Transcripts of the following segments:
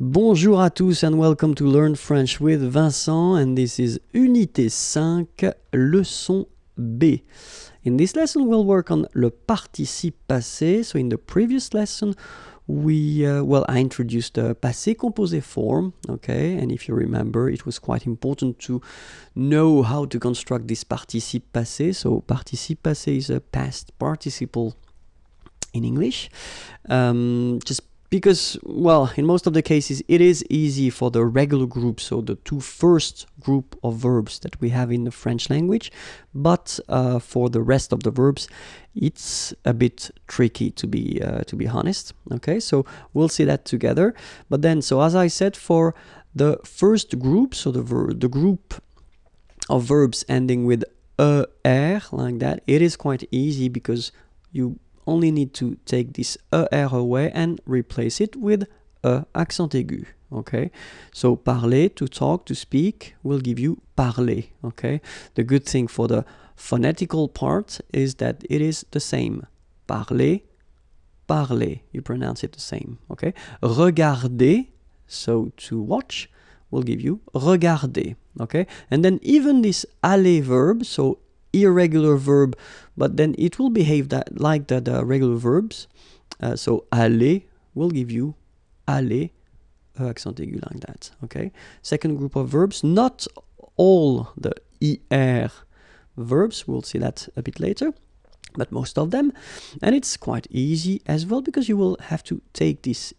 Bonjour à tous and welcome to Learn French with Vincent, and this is Unité 5, Leçon B. In this lesson we'll work on le participe passé. So in the previous lesson I introduced the passé composé form, okay, and if you remember it was quite important to know how to construct this participe passé. So participe passé is a past participle in English, just because, well, in most of the cases it is easy for the regular group, so the two first group of verbs that we have in the French language, but for the rest of the verbs it's a bit tricky, to be honest. Okay, so we'll see that together. But then, so as I said, for the first group, so the group of verbs ending with er, like that, it is quite easy because you only need to take this er away and replace it with accent aigu. Okay, so parler, to talk, to speak, will give you parler. Okay, the good thing for the phonetical part is that it is the same. Parler, parler, you pronounce it the same. Okay, regarder, so to watch, will give you regarder. Okay, and then even this aller verb, so irregular verb, but then it will behave like the regular verbs. So aller will give you aller, accent aigu, like that. Okay. Second group of verbs, not all the er verbs, we'll see that a bit later, but most of them, and it's quite easy as well because you will have to take this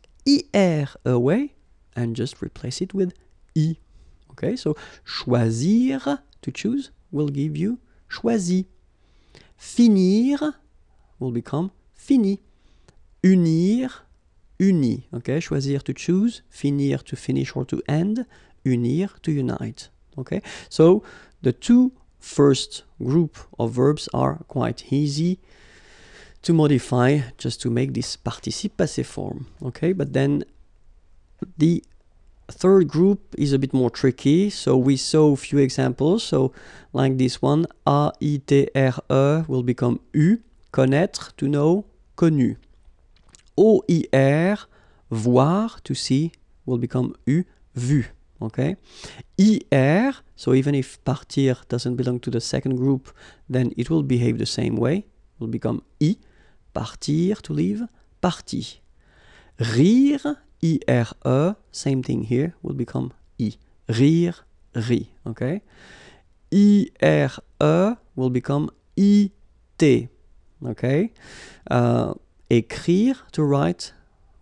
er away and just replace it with I. Okay, so choisir, to choose, will give you choisi. Finir will become fini. Unir, uni. Okay, choisir, to choose, finir, to finish or to end, unir, to unite. Okay, so the two first group of verbs are quite easy to modify just to make this participe passé form. Okay, but then the third group is a bit more tricky, so we saw a few examples. So like this one, A-I-T-R-E will become U, connaître, to know, connu. O-I-R, voir, to see, will become U, vu. Okay, I-R, so even if partir doesn't belong to the second group, then it will behave the same way, it will become I, partir, to leave, parti. Rire, I-R-E, same thing here, will become I. Rire, ri. Okay? I-R-E will become I-T. Okay? Écrire, to write,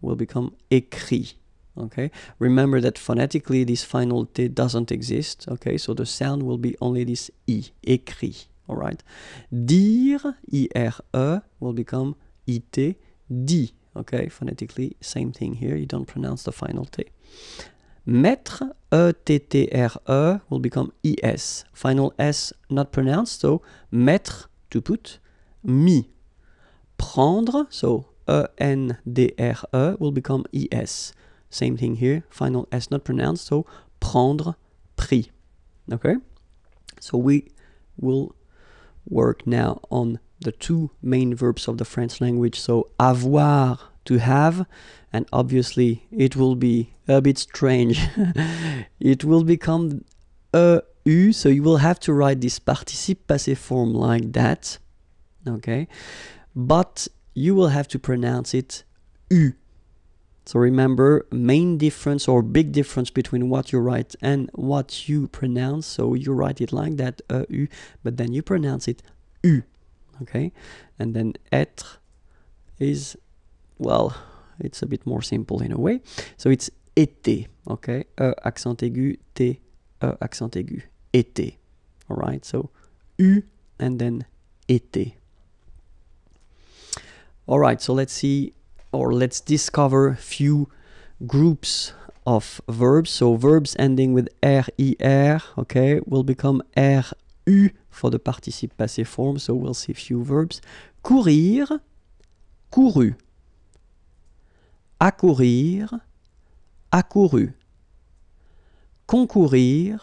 will become écrit. Okay? Remember that phonetically this final T doesn't exist. Okay? So the sound will be only this I. Écrit. Alright? Dire, I-R-E, will become I-T. Dit. Okay, phonetically, same thing here. You don't pronounce the final T. Mettre, E-T-T-R-E, will become I-S. Final S not pronounced, so mettre, to put, mis. Prendre, so E-N-D-R-E, will become I-S. Same thing here. Final S not pronounced, so prendre, pris. Okay? So we will work now on the two main verbs of the French language. So avoir, to have, and obviously it will be a bit strange. It will become EU, so you will have to write this participe passé form like that. Okay, but you will have to pronounce it U. So remember, main difference or big difference between what you write and what you pronounce. So you write it like that, EU, but then you pronounce it U. Okay, and then être is, well, it's a bit more simple in a way. So it's été. Okay, accent aigu, T, accent aigu, été. All right, so U and then été. All right, so let's see, or let's discover a few groups of verbs. So verbs ending with R-I-R, okay, will become R-U for the participe passé form. So we'll see a few verbs. Courir, couru. Accourir, accouru. Concourir,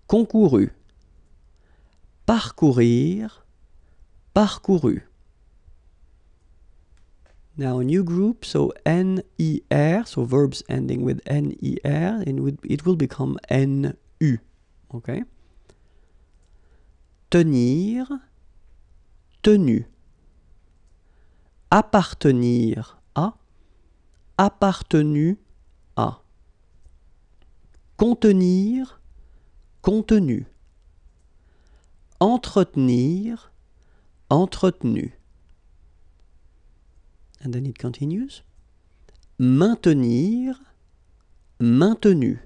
concouru. Parcourir, parcouru. Now a new group, so N-I-R, so verbs ending with N-I-R, and it will become N-U, okay? Tenir, tenu. Appartenir à, appartenu à. Contenir, contenu. Entretenir, entretenu. And then it continues. Maintenir, maintenu.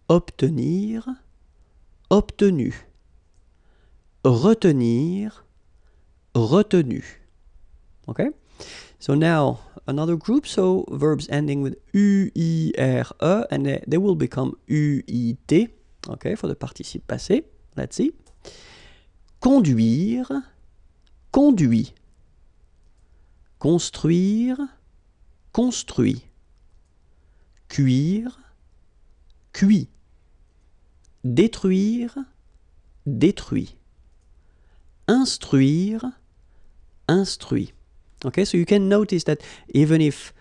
Obtenir, obtenu. Retenir, retenu. Okay? So now another group, so verbs ending with U-I-R-E, and they will become U-I-T, okay, for the participe passé. Let's see. Conduire, conduit. Construire, construit. Cuire, cuit. Détruire, détruit. Instruire, instruit. Okay, so you can notice that even if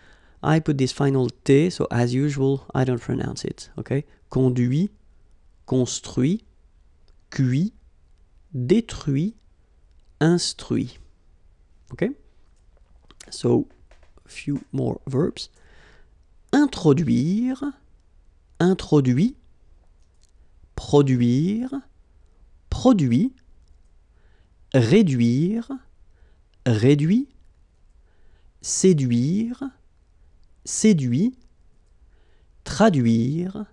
I put this final T, so as usual, I don't pronounce it. Okay, conduit, construit, cuit, détruit, instruit. Okay, so a few more verbs. Introduire, introduit. Produire, produit. Réduire, réduit. Séduire, séduit. Traduire,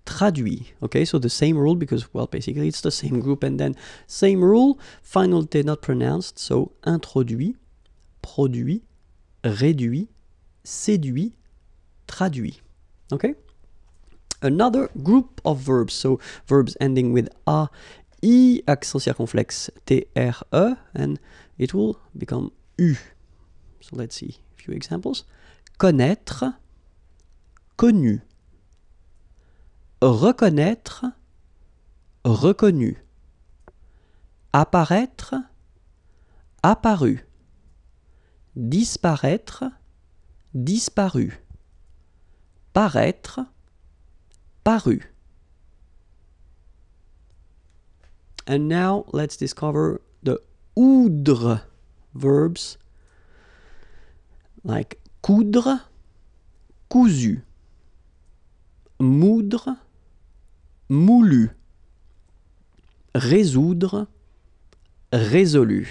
traduit. Okay, so the same rule because, well, basically it's the same group and then same rule. Final T not pronounced, so introduit, produit, réduit, séduit, traduit. Okay? Another group of verbs, so verbs ending with A, I, accent circonflexe, T-R-E, and it will become U. So let's see a few examples. Connaître, connu. Reconnaître, reconnu. Apparaître, apparu. Disparaître, disparu. Paraître, paru. And now let's discover the oudre verbs like coudre, cousu, moudre, moulu, résoudre, résolu.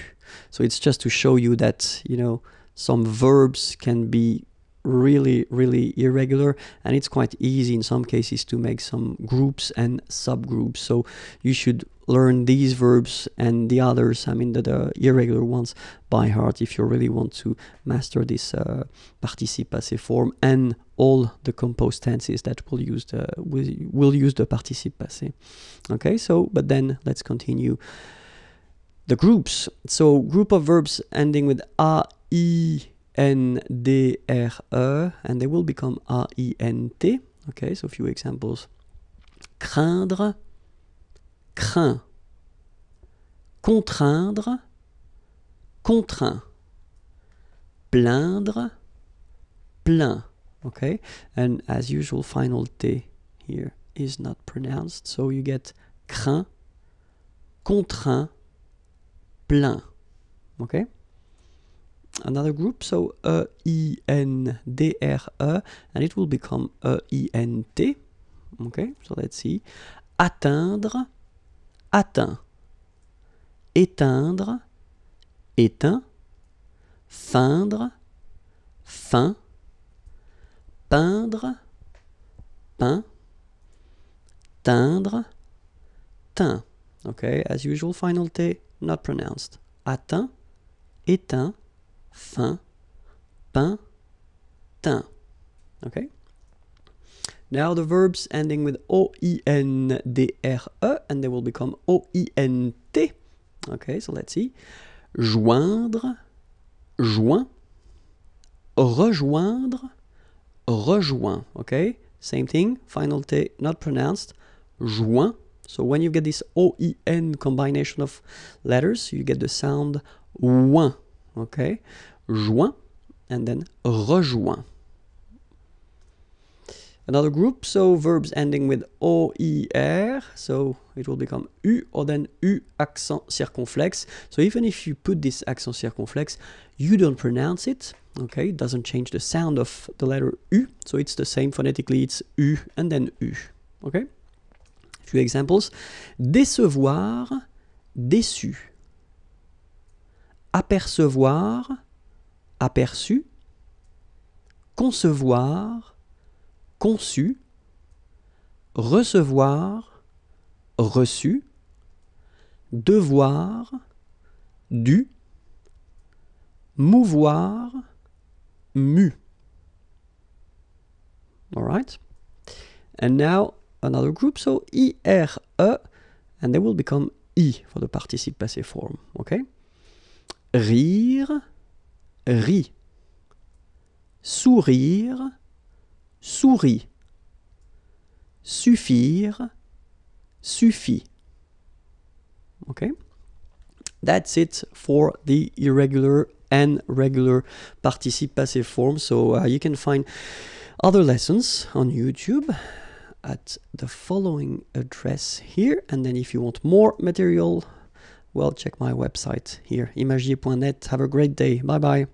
So it's just to show you that, you know, some verbs can be really, really irregular, and it's quite easy in some cases to make some groups and subgroups. So you should learn these verbs and the others, I mean the irregular ones, by heart if you really want to master this participe passé form and all the composed tenses that will use the participe passé. Okay, so but then let's continue the groups. So group of verbs ending with A, I, N, D, R, E, and they will become A, I, N, T. Okay, so a few examples. Craindre, craint. Contraindre, contraint. Plaindre, plaint. Okay, and as usual, final T here is not pronounced, so you get craint, contraint, plaint. Okay. Another group, so E-I-N-D-R-E, and it will become E-I-N-T. Okay, so let's see. Atteindre, atteint. Éteindre, éteint. Feindre, feint. Peindre, peint. Teindre, teint. Okay, as usual, final T not pronounced. Atteint, éteint. Fin, pain, teint. Okay? Now the verbs ending with O-I-N-D-R-E, and they will become O-I-N-T. Okay, so let's see. Joindre, joint. Rejoindre, rejoint. Okay? Same thing. Final T not pronounced. Joint. So when you get this O-I-N combination of letters, you get the sound ouin. Okay, joint, and then rejoint. Another group, so verbs ending with OIR, so it will become U or then U accent circonflexe. So even if you put this accent circonflexe, you don't pronounce it, okay? It doesn't change the sound of the letter U, so it's the same phonetically, it's U and then U, okay? A few examples. Décevoir, déçu. Apercevoir, aperçu. Concevoir, conçu, recevoir, reçu, devoir, dû, mouvoir, mu. All right? And now another group, so IRE, and they will become I for the participe passé form, okay? Rire, rit. Sourire, sourit. Suffire, suffit. Okay? That's it for the irregular and regular participe passé form. So you can find other lessons on YouTube at the following address here. And then if you want more material, well, check my website here, imagier.net. Have a great day. Bye-bye.